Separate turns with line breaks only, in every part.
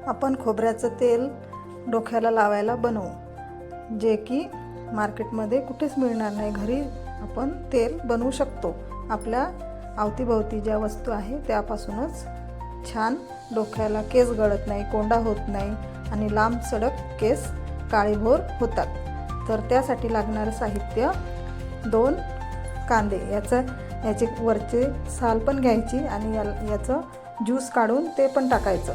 आपण खोबऱ्याचं तेल डोक्याला लावायला बनवू, जे की मार्केटमध्ये कुठेच मिळणार नाही. घरी आपण तेल बनवू शकतो. आपल्या अवतीभोवती ज्या वस्तू आहे त्यापासूनच छान डोक्याला केस गळत नाही, कोंडा होत नाही आणि लांब सडक केस काळीभोर होतात. तर त्यासाठी लागणारं साहित्य 2 कांदे, याची वरची साल पण घ्यायची आणि याचं ज्यूस काढून ते पण टाकायचं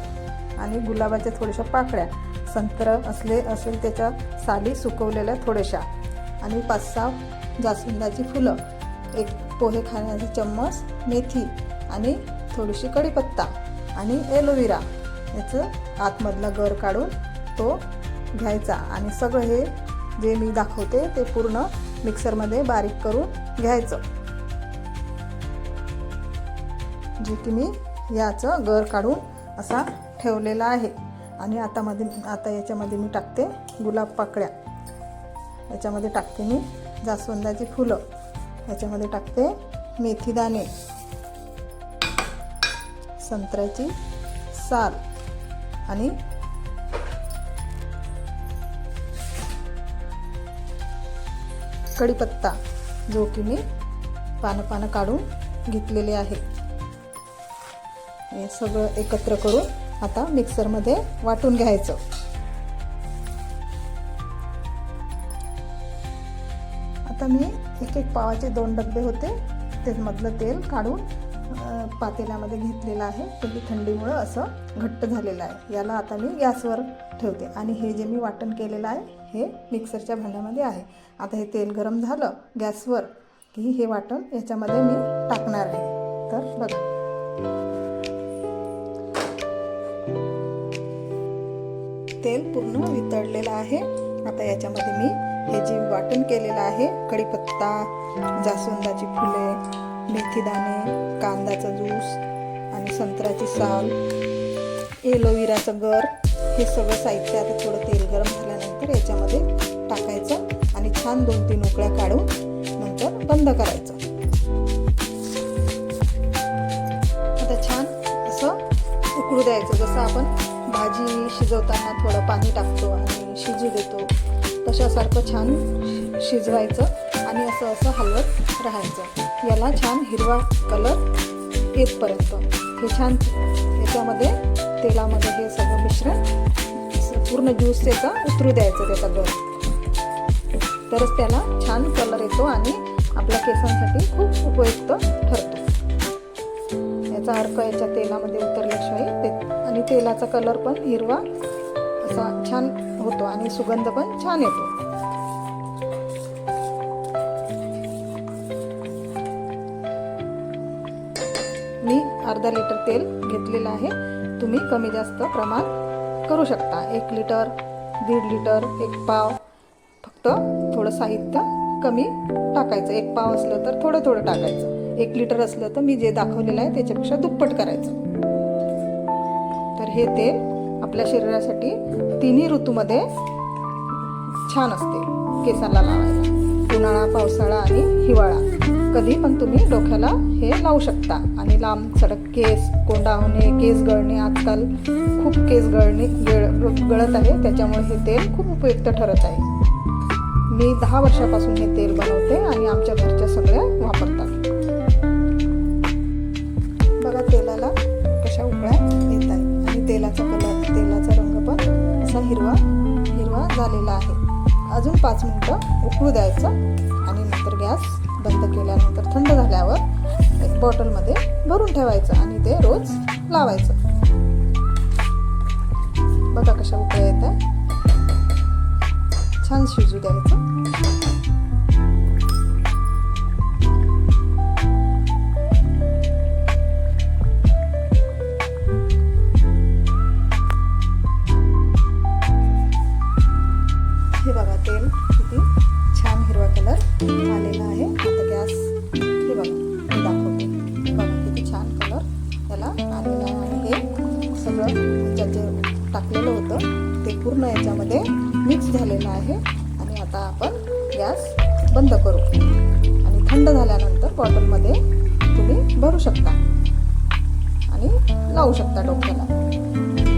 आणि गुलाबाच्या थोड्याशा पाकळ्या, संत्र असेल त्याच्या साली सुकवलेल्या थोड्याशा आणि 5-6 जास्वंदाची फुलं, 1 पोहे खाण्याचा चम्मच मेथी आणि थोडीशी कढीपत्ता आणि एलोवेरा, याचं आतमधला गर काढून तो घ्यायचा आणि सगळं हे जे मी दाखवते ते पूर्ण मिक्सरमध्ये बारीक करून घ्यायचं, जे की मी याचं गर काढून असा ठेवलेला आहे. आणि आता याच्यामध्ये मी टाकते गुलाब पाकळ्या, याच्यामध्ये टाकते मी जास्वंदाची फुलं, याच्यामध्ये टाकते मेथी दाणे, संत्र्याची साल आणि कढीपत्ता, जो की मी पानं काढून घेतलेले आहे. हे सगळं एकत्र करून आता मिक्सरमध्ये वाटून घ्यायचं. आता मी एक पावाचे 2 डबे होते, त्यामधलं तेल काढून पातेल्यामध्ये घेतलेलं आहे. ते थंडीमुळे असं घट्ट झालेलं आहे. याला आता मी गॅसवर ठेवते आणि हे जे मी वाटण केलेलं आहे हे मिक्सरच्या भांड्यामध्ये आहे. आता हे तेल गरम झालं गॅसवर की हे वाटण याच्यामध्ये मी टाकणार आहे. तर बघा, तेल पूर्ण वितळलेलं आहे. आता याच्यामध्ये मी हे जे वाटण केलेलं आहे, कढीपत्ता, जास्वंदाची फुले, मेथी दाणे, कांद्याचा ज्यूस आणि संत्र्याची साल, एलोवेराचं गर, हे सगळं साहित्य आता थोडं तेल गरम झाल्यानंतर याच्यामध्ये टाकायचं आणि छान 2-3 उकळ्या काढून नंतर बंद करायचं. आता छान असं उकळू द्यायचं. जसं आपण भाजी शिजवताना थोडं पाणी टाकतो आणि शिजू देतो, तशासारखं छान शिजवायचं आणि असं हलवत राहायचं. याला छान हिरवा कलर येतपर्यंत हे छान याच्यामध्ये तेलामध्ये हे सगळं मिश्रण पूर्ण ज्यूस त्याचा उतरू द्यायचं, त्याचा गर, तरच त्याला छान कलर येतो आणि आपल्या केसांसाठी खूप उपयुक्त ठरतो. याचा अर्क याच्या तेलामध्ये उतरल्याशिवाय आणि तेलाचा कलर पण हिरवा असा छान होतो आणि सुगंध पण छान येतो. मी अर्धा लिटर तेल घेतलेलं आहे. तुम्ही कमी जास्त प्रमाण करू शकता. 1 लिटर, 1.5 लिटर, 1 पाव, फक्त थोडं साहित्य कमी टाकायचं. 1 पाव असलं तर थोडं टाकायचं. 1 लिटर असलं तर मी जे दाखवलेलं आहे त्याच्यापेक्षा दुप्पट करायचं. तर हे तेल आपल्या शरीरासाठी 3ही ऋतूमध्ये छान असते केसाला लावायला. उन्हाळा, पावसाळा आणि हिवाळा, कधी पण तुम्ही डोक्याला हे लावू शकता. आणि लांब सडक केस, कोंडा होणे, केस गळणे, आजकाल खूप केस गळत आहे, त्याच्यामुळे हे तेल खूप उपयुक्त ठरत आहे. मी 10 वर्षापासून हे तेल बनवते आणि आमच्या घरच्या सगळ्या वापरतात. बघा तेलाला कशा उकळ्या येत आहे आणि तेलाचा रंग पण असा हिरवा झालेला आहे. अजून 5 मिनिटं उकळू द्यायचं आणि नंतर गॅस बंद केल्यानंतर थंड झाल्यावर एक बॉटलमध्ये भरून ठेवायचं आणि ते रोज लावायचं. बघा कशा उकळ्या येत आहे. छान शिजू द्यायचं. हे बघा तेल किती छान हिरवा कलर आलेला आहे. आता गॅस हे बघा मी दाखवते. बघा किती छान कलर त्याला आलेला आहे आणि हे सगळं जे टाकलेलं होतं ते पूर्ण याच्यामध्ये मिक्स झालेलं आहे. आणि आता आपण गॅस बंद करू आणि थंड झाल्यानंतर बॉटलमध्ये तुम्ही भरू शकता आणि लावू शकता डोक्याला.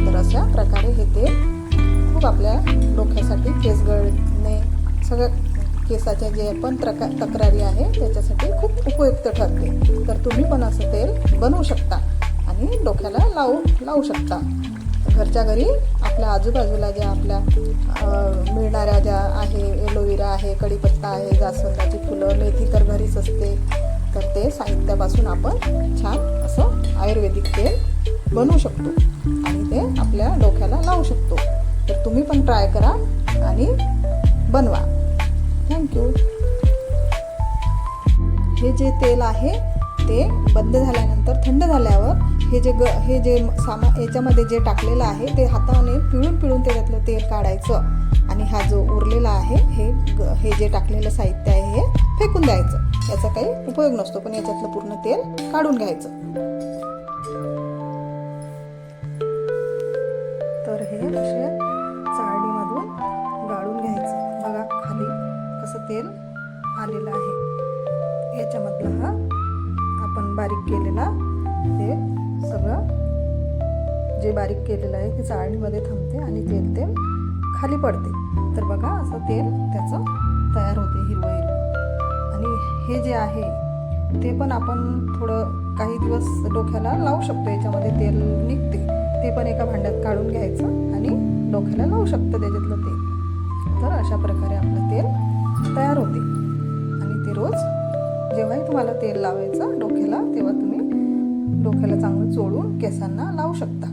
तर अशा प्रकारे खूप आपल्या डोक्यासाठी, केस गळणे, सगळ्या केसाच्या जे पण तक्रारी आहे त्याच्यासाठी खूप उपयुक्त ठरते. तर तुम्ही पण असं तेल बनवू शकता आणि डोक्याला लावू शकता. घरच्या घरी आपल्या आजूबाजूला ज्या आपल्या मिळणाऱ्या ज्या आहे, एलोवेरा आहे, कढीपत्ता आहे, जास्वंदाची फुलं, मेथी तर घरीच असते. तर ते साहित्यापासून आपण छान असं आयुर्वेदिक तेल बनवू शकतो आणि ते आपल्या डोक्याला लावू शकतो. तर तुम्ही पण ट्राय करा आणि बनवा. थँक्यू. हे जे तेल आहे ते बंद झाल्यानंतर, थंड झाल्यावर हे जे याच्यामध्ये जे टाकलेलं आहे ते हाताने पिळून त्याच्यातलं तेल काढायचं आणि हा जो उरलेला आहे हे जे टाकलेलं साहित्य आहे हे फेकून द्यायचं. याचा काही उपयोग नसतो, पण याच्यातलं पूर्ण तेल काढून घ्यायचं. तर हे असे चाळणीमधून गाळून घ्यायचं. बघा खाली कसं तेल आलेलं आहे. याच्यामधलं हा आपण बारीक केलेला ते सगळं जे बारीक केलेलं आहे ते चाळणीमध्ये थांबते आणि तेल खाली पडते. तर बघा असं तेल त्याचं तयार होते हिरवं. आणि हे जे आहे ते पण आपण थोडं काही दिवस डोक्याला लावू शकतो. याच्यामध्ये तेल निघते, ते पण एका भांड्यात काढून घ्यायचं आणि डोक्याला लावू शकतो त्याच्यातलं तेल. तर अशा प्रकारे आपलं तेल तयार होते आणि ते रोज जेव्हाही तुम्हाला तेल लावायचं डोक्याला, तेव्हा तुम्ही डोक्याला चांगलं चोळून केसांना लावू शकता.